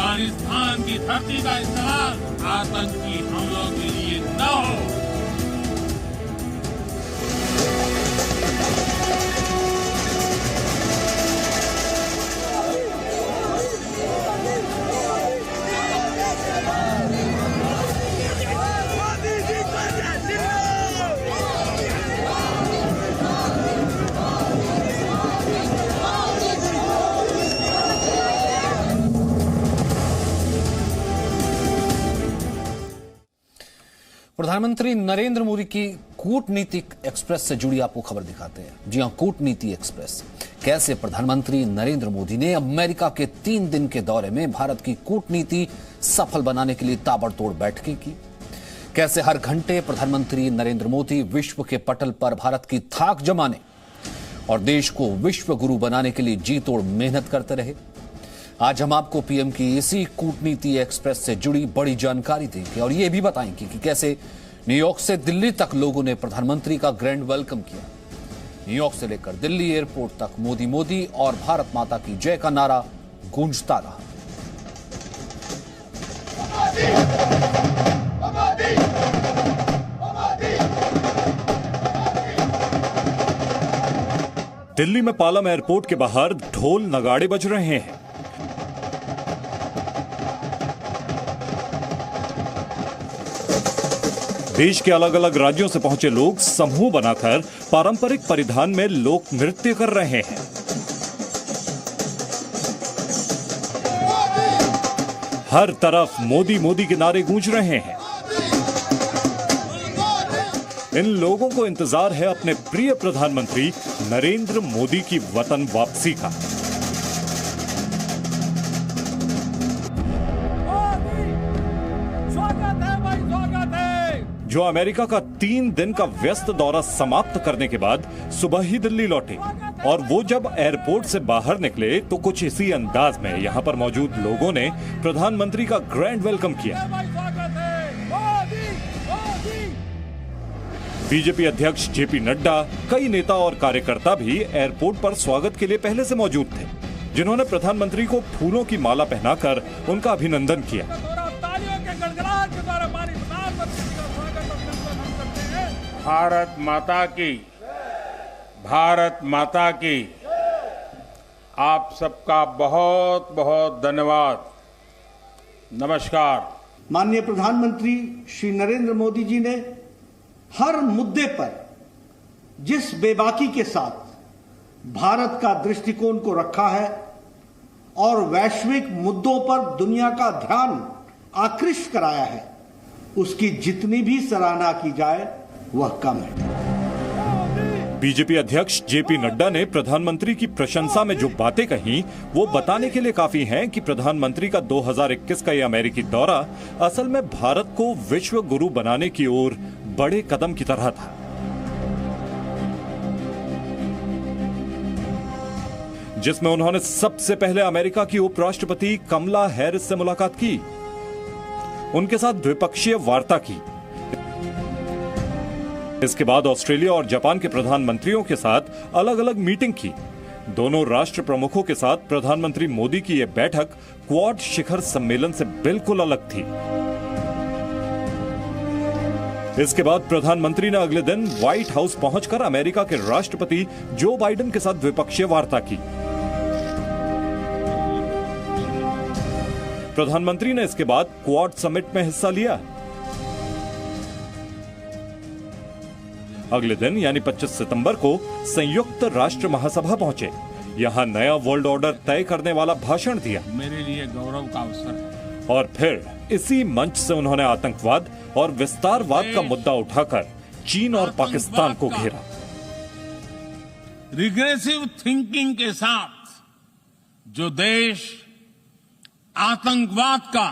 अफगानिस्तान की धरती का इस्तेमाल आतंकी हमलों के लिए न हो। प्रधानमंत्री नरेंद्र मोदी की कूटनीतिक एक्सप्रेस से जुड़ी आपको खबर दिखाते हैं। जी हां, कूटनीति एक्सप्रेस। कैसे प्रधानमंत्री नरेंद्र मोदी ने अमेरिका के 3 दिन के दौरे में भारत की कूटनीति सफल बनाने के लिए ताबड़तोड़ बैठकें की। कैसे हर घंटे प्रधानमंत्री नरेंद्र मोदी विश्व के पटल पर भारत की थाक जमाने और देश को विश्व गुरु बनाने के लिए जी तोड़ मेहनत करते रहे। आज हम आपको पीएम की इसी कूटनीति एक्सप्रेस से जुड़ी बड़ी जानकारी देंगे और यह भी बताएंगे कि कैसे न्यूयॉर्क से दिल्ली तक लोगों ने प्रधानमंत्री का ग्रैंड वेलकम किया। न्यूयॉर्क से लेकर दिल्ली एयरपोर्ट तक मोदी मोदी और भारत माता की जय का नारा गूंजता रहा। दिल्ली में पालम एयरपोर्ट के बाहर ढोल नगाड़े बज रहे हैं। देश के अलग अलग राज्यों से पहुंचे लोग समूह बनाकर पारंपरिक परिधान में लोक नृत्य कर रहे हैं। हर तरफ मोदी मोदी के नारे गूंज रहे हैं। इन लोगों को इंतजार है अपने प्रिय प्रधानमंत्री नरेंद्र मोदी की वतन वापसी का। जो अमेरिका का 3 दिन का व्यस्त दौरा समाप्त करने के बाद सुबह ही दिल्ली लौटे और वो जब एयरपोर्ट से बाहर निकले तो कुछ इसी अंदाज में यहां पर मौजूद लोगों ने प्रधानमंत्री का ग्रैंड वेलकम किया। बीजेपी अध्यक्ष जेपी नड्डा, कई नेता और कार्यकर्ता भी एयरपोर्ट पर स्वागत के लिए पहले से मौजूद थे, जिन्होंने प्रधानमंत्री को फूलों की माला पहनाकर उनका अभिनंदन किया। भारत माता की आप सबका बहुत बहुत धन्यवाद। नमस्कार। माननीय प्रधानमंत्री श्री नरेंद्र मोदी जी ने हर मुद्दे पर जिस बेबाकी के साथ भारत का दृष्टिकोण को रखा है और वैश्विक मुद्दों पर दुनिया का ध्यान आकृष्ट कराया है, उसकी जितनी भी सराहना की जाए वह कम है। बीजेपी अध्यक्ष जेपी नड्डा ने प्रधानमंत्री की प्रशंसा में जो बातें कही वो बताने के लिए काफी हैं कि प्रधानमंत्री का 2021 का ये अमेरिकी दौरा असल में भारत को विश्व गुरु बनाने की ओर बड़े कदम की तरह था। जिसमें उन्होंने सबसे पहले अमेरिका की उपराष्ट्रपति कमला हैरिस से मुलाकात की, उनके साथ द्विपक्षीय वार्ता की। इसके बाद ऑस्ट्रेलिया और जापान के प्रधानमंत्रियों के साथ अलग अलग मीटिंग की। दोनों राष्ट्र प्रमुखों के साथ प्रधानमंत्री मोदी की यह बैठक क्वाड शिखर सम्मेलन से बिल्कुल अलग थी। इसके बाद प्रधानमंत्री ने अगले दिन व्हाइट हाउस पहुंचकर अमेरिका के राष्ट्रपति जो बाइडेन के साथ द्विपक्षीय वार्ता की। प्रधानमंत्री ने इसके बाद क्वाड समिट में हिस्सा लिया। अगले दिन यानी 25 सितंबर को संयुक्त राष्ट्र महासभा पहुंचे। यहां नया वर्ल्ड ऑर्डर तय करने वाला भाषण दिया। मेरे लिए गौरव का अवसर है। और फिर इसी मंच से उन्होंने आतंकवाद और विस्तारवाद का मुद्दा उठाकर चीन और पाकिस्तान को घेरा। रिग्रेसिव थिंकिंग के साथ जो देश आतंकवाद का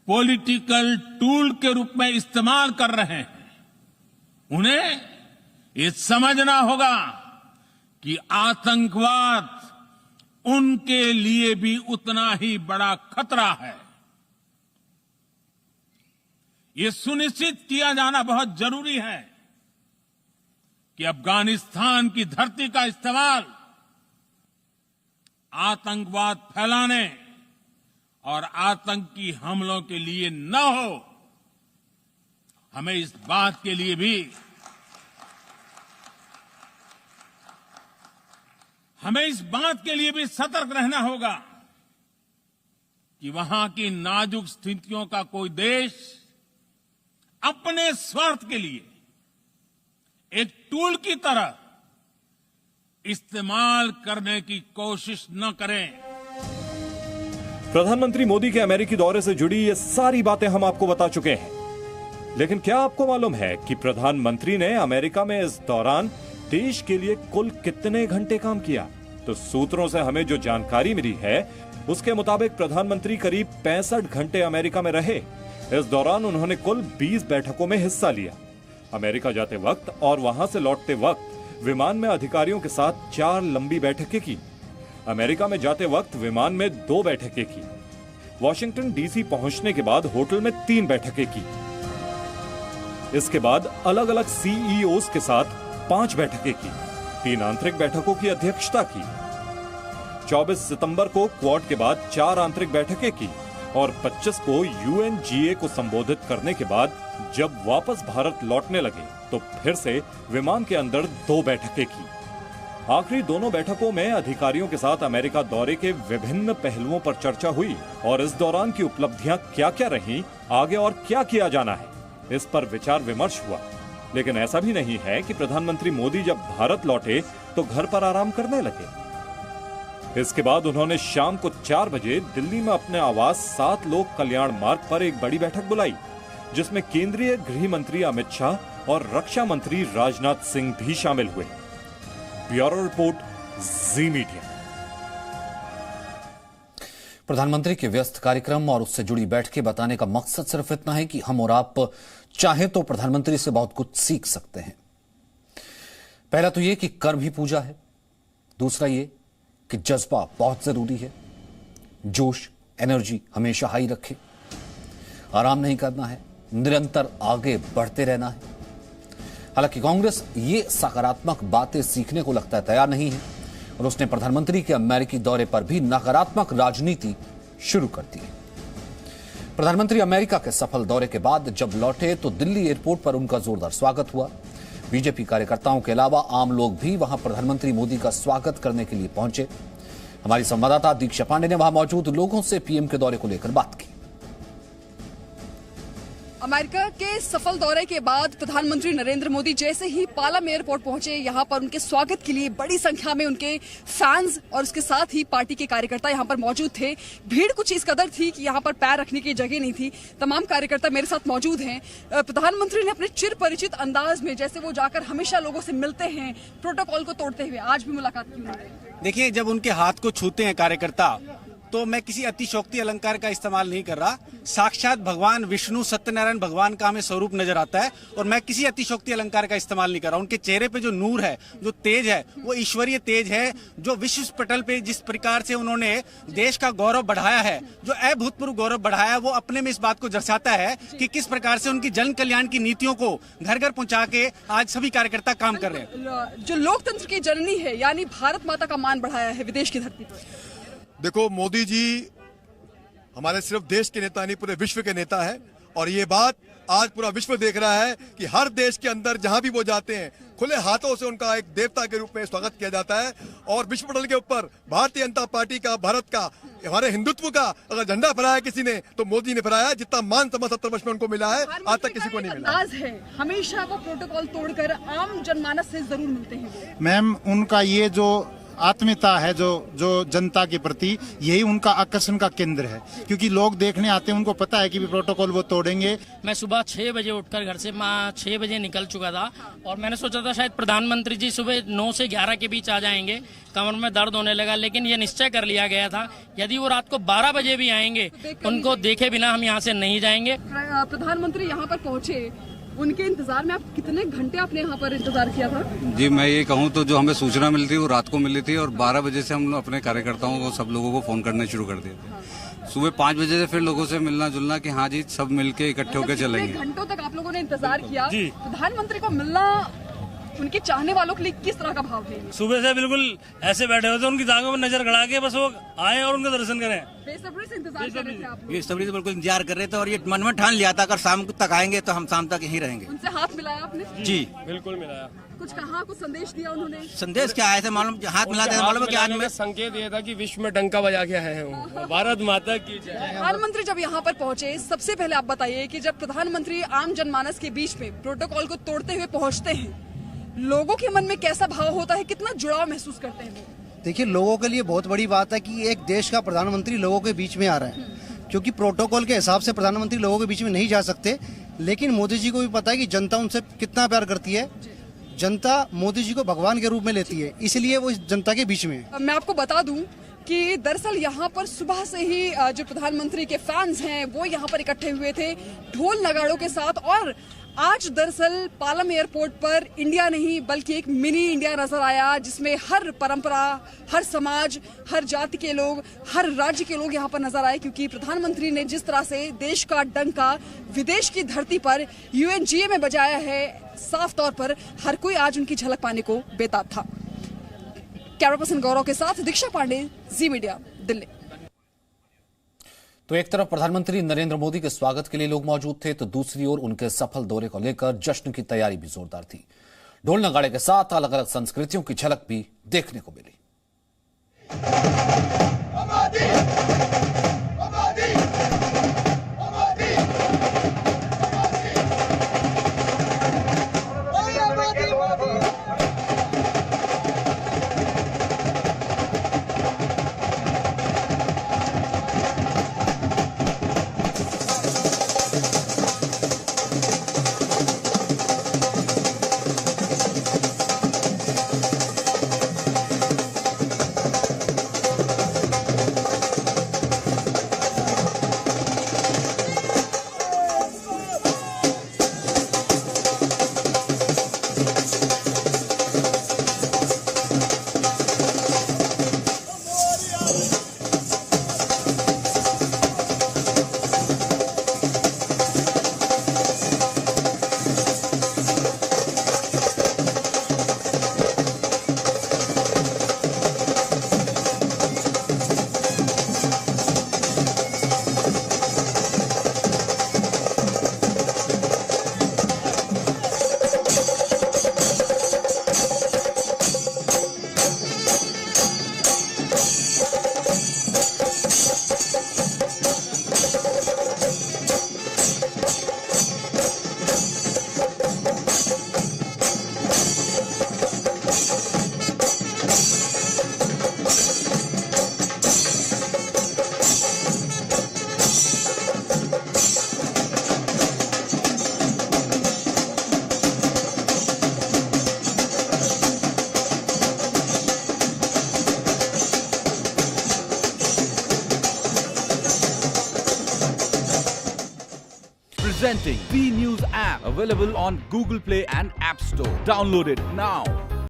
पॉलिटिकल टूल के रूप में इस्तेमाल कर रहे हैं, उन्हें ये समझना होगा कि आतंकवाद उनके लिए भी उतना ही बड़ा खतरा है। ये सुनिश्चित किया जाना बहुत जरूरी है कि अफगानिस्तान की धरती का इस्तेमाल आतंकवाद फैलाने और आतंकी हमलों के लिए न हो, हमें इस बात के लिए भी सतर्क रहना होगा कि वहां की नाजुक स्थितियों का कोई देश अपने स्वार्थ के लिए एक टूल की तरह इस्तेमाल करने की कोशिश न करें। प्रधानमंत्री मोदी के अमेरिकी दौरे से जुड़ी ये सारी बातें हम आपको बता चुके हैं, लेकिन क्या आपको मालूम है कि प्रधानमंत्री ने अमेरिका में इस दौरान देश के लिए कुल कितने घंटे काम किया? तो सूत्रों से हमें जो जानकारी मिली है उसके मुताबिक प्रधानमंत्री करीब 65 घंटे अमेरिका में रहे। इस दौरान उन्होंने कुल 20 बैठकों में हिस्सा लिया। अमेरिका जाते वक्त और वहां से लौटते वक्त विमान में अधिकारियों के साथ 4 लंबी बैठकें की। अमेरिका में जाते वक्त विमान में 2 बैठकें की। वॉशिंगटन डीसी पहुंचने के बाद होटल में 3 बैठकें की। इसके बाद अलग अलग सीईओज के साथ 5 बैठकें की। 3 आंतरिक बैठकों की अध्यक्षता की। 24 सितंबर को क्वाड के बाद 4 आंतरिक बैठकें की और 25 को यूएनजीए को संबोधित करने के बाद जब वापस भारत लौटने लगे तो फिर से विमान के अंदर 2 बैठकें की। आखिरी दोनों बैठकों में अधिकारियों के साथ अमेरिका दौरे के विभिन्न पहलुओं पर चर्चा हुई और इस दौरान की उपलब्धियां क्या-क्या रहीं, आगे और क्या किया जाना है, इस पर विचार विमर्श हुआ। लेकिन ऐसा भी नहीं है कि प्रधानमंत्री मोदी जब भारत लौटे तो घर पर आराम करने लगे। इसके बाद उन्होंने शाम को 4 बजे दिल्ली में अपने आवास 7 लोक कल्याण मार्ग पर एक बड़ी बैठक बुलाई, जिसमें केंद्रीय गृह मंत्री अमित शाह और रक्षा मंत्री राजनाथ सिंह भी शामिल हुए। ब्यूरो रिपोर्ट, जी मीडिया। प्रधानमंत्री के व्यस्त कार्यक्रम और उससे जुड़ी बैठकें बताने का मकसद सिर्फ इतना है कि हम और आप चाहें तो प्रधानमंत्री से बहुत कुछ सीख सकते हैं। पहला तो यह कि कर्म ही पूजा है। दूसरा यह कि जज्बा बहुत जरूरी है। जोश, एनर्जी हमेशा हाई रखें। आराम नहीं करना है, निरंतर आगे बढ़ते रहना है। हालांकि कांग्रेस ये सकारात्मक बातें सीखने को लगता है तैयार नहीं है और उसने प्रधानमंत्री के अमेरिकी दौरे पर भी नकारात्मक राजनीति शुरू कर दी है। प्रधानमंत्री अमेरिका के सफल दौरे के बाद जब लौटे तो दिल्ली एयरपोर्ट पर उनका जोरदार स्वागत हुआ। बीजेपी कार्यकर्ताओं के अलावा आम लोग भी वहां प्रधानमंत्री मोदी का स्वागत करने के लिए पहुंचे। हमारी संवाददाता दीक्षा पांडे ने वहां मौजूद लोगों से पीएम के दौरे को लेकर बात की। अमेरिका के सफल दौरे के बाद प्रधानमंत्री नरेंद्र मोदी जैसे ही पालम एयरपोर्ट पहुंचे, यहां पर उनके स्वागत के लिए बड़ी संख्या में उनके फैंस और उसके साथ ही पार्टी के कार्यकर्ता यहां पर मौजूद थे। भीड़ कुछ इस कदर थी कि यहां पर पैर रखने की जगह नहीं थी। तमाम कार्यकर्ता मेरे साथ मौजूद हैं। प्रधानमंत्री ने अपने चिर परिचित अंदाज में, जैसे वो जाकर हमेशा लोगों से मिलते हैं, प्रोटोकॉल को तोड़ते हुए आज भी मुलाकात की उन्होंने। देखिए, जब उनके हाथ को छूते हैं कार्यकर्ता तो मैं किसी अतिशोक्ति अलंकार का इस्तेमाल नहीं कर रहा। साक्षात भगवान विष्णु सत्यनारायण भगवान का हमें स्वरूप नजर आता है और मैं किसी अतिशोक्ति अलंकार का इस्तेमाल नहीं कर रहा। उनके चेहरे पे जो नूर है, जो तेज है, वो ईश्वरीय तेज है, जो विश्व पटल पे जिस प्रकार से उन्होंने देश का गौरव बढ़ाया है, जो अभूतपूर्व गौरव बढ़ाया है, वो अपने में इस बात को दर्शाता है कि किस प्रकार से उनकी जन कल्याण की नीतियों को घर घर पहुंचा के आज सभी कार्यकर्ता काम कर रहे हैं। जो लोकतंत्र की जननी है यानी भारत माता का मान बढ़ाया है विदेश की धरती पर। देखो, मोदी जी हमारे सिर्फ देश के नेता नहीं, पूरे विश्व के नेता है और ये बात आज पूरा विश्व देख रहा है कि हर देश के अंदर जहां भी वो जाते हैं खुले हाथों से उनका एक देवता के रूप में स्वागत किया जाता है। और विश्व पटल के ऊपर भारतीय जनता पार्टी का, भारत का, हमारे हिंदुत्व का अगर झंडा फहराया किसी ने तो मोदी ने फहराया। जितना मान सम्मान 70 वर्ष में उनको मिला है, आज तक किसी को नहीं मिला। है हमेशा वो प्रोटोकॉल तोड़कर आम जनमानस से जरूर मिलते हैं। मैम, उनका ये जो आत्मीयता है जो जनता के प्रति, यही उनका आकर्षण का केंद्र है, क्योंकि लोग देखने आते हैं, उनको पता है कि भी प्रोटोकॉल वो तोड़ेंगे। मैं सुबह 6 बजे उठकर घर से 6 बजे निकल चुका था और मैंने सोचा था शायद प्रधानमंत्री जी सुबह 9 से 11 के बीच आ जाएंगे। कमर में दर्द होने लगा, लेकिन ये निश्चय कर लिया गया था यदि वो रात को 12 बजे भी आएंगे, उनको देखे बिना हम यहाँ से नहीं जाएंगे। प्रधानमंत्री यहाँ पर पहुँचे, उनके इंतजार में आप कितने घंटे आपने यहाँ पर इंतजार किया था? जी, मैं ये कहूँ तो जो हमें सूचना मिली थी वो रात को मिली थी और 12 बजे से हम अपने कार्यकर्ताओं को, सब लोगों को फोन करने शुरू कर दिए थे। सुबह 5 बजे से फिर लोगों से मिलना जुलना कि हाँ जी सब मिलके इकट्ठे होकर चलेंगे। घंटों तक आप लोगों ने इंतजार किया। प्रधानमंत्री को मिलना उनके चाहने वालों के लिए किस तरह का भाव है ये? सुबह से बिल्कुल ऐसे बैठे होते, उनकी टांगों में नजर गड़ा के बस वो आए और उनका दर्शन करें। बेसब्री से इंतजार कर रहे थे आप लोग। बेसब्री से बिल्कुल इंतजार कर रहे थे और ये मन में ठान लिया था अगर शाम तक आएंगे तो हम शाम तक यहीं रहेंगे। उनसे हाथ मिलाया आपने? जी बिल्कुल मिलाया। कुछ कहा, कुछ संदेश दिया उन्होंने? संदेश क्या आए थे मालूम, हाथ मिलाते थे मालूम है क्या में संकेत ये था कि विश्व में डंका बजा के आए हैं। भारत माता की जय। प्रधानमंत्री जब यहाँ पर पहुंचे, सबसे पहले आप बताइए कि जब प्रधानमंत्री आम जनमानस के बीच में प्रोटोकॉल को तोड़ते हुए पहुंचते हैं, लोगों के मन में कैसा भाव होता है, कितना जुड़ाव महसूस करते हैं लोग? देखिए, लोगों के लिए बहुत बड़ी बात है कि एक देश का प्रधानमंत्री लोगों के बीच में आ रहा है, क्योंकि प्रोटोकॉल के हिसाब से प्रधानमंत्री लोगों के बीच में नहीं जा सकते। लेकिन मोदी जी को भी पता है कि जनता उनसे कितना प्यार करती है। जनता मोदी जी को भगवान के रूप में लेती है, इसलिए वो इस जनता के बीच में है। मैं आपको बता दूं कि दरअसल यहाँ पर सुबह से ही जो प्रधानमंत्री के फैंस हैं वो यहाँ पर इकट्ठे हुए थे ढोल नगाड़ों के साथ। और आज दरअसल पालम एयरपोर्ट पर इंडिया नहीं बल्कि एक मिनी इंडिया नजर आया, जिसमें हर परंपरा, हर समाज, हर जाति के लोग, हर राज्य के लोग यहाँ पर नजर आए, क्योंकि प्रधानमंत्री ने जिस तरह से देश का डंका विदेश की धरती पर UNGA में बजाया है, साफ तौर पर हर कोई आज उनकी झलक पाने को बेताब था। कैमरा पर्सन गौरव के साथ दीक्षा पांडे, जी मीडिया, दिल्ली। तो एक तरफ प्रधानमंत्री नरेंद्र मोदी के स्वागत के लिए लोग मौजूद थे, तो दूसरी ओर उनके सफल दौरे को लेकर जश्न की तैयारी भी जोरदार थी। ढोल नगाड़े के साथ अलग अलग संस्कृतियों की झलक भी देखने को मिली। Presenting B News app, available on Google Play and App Store. Download it now.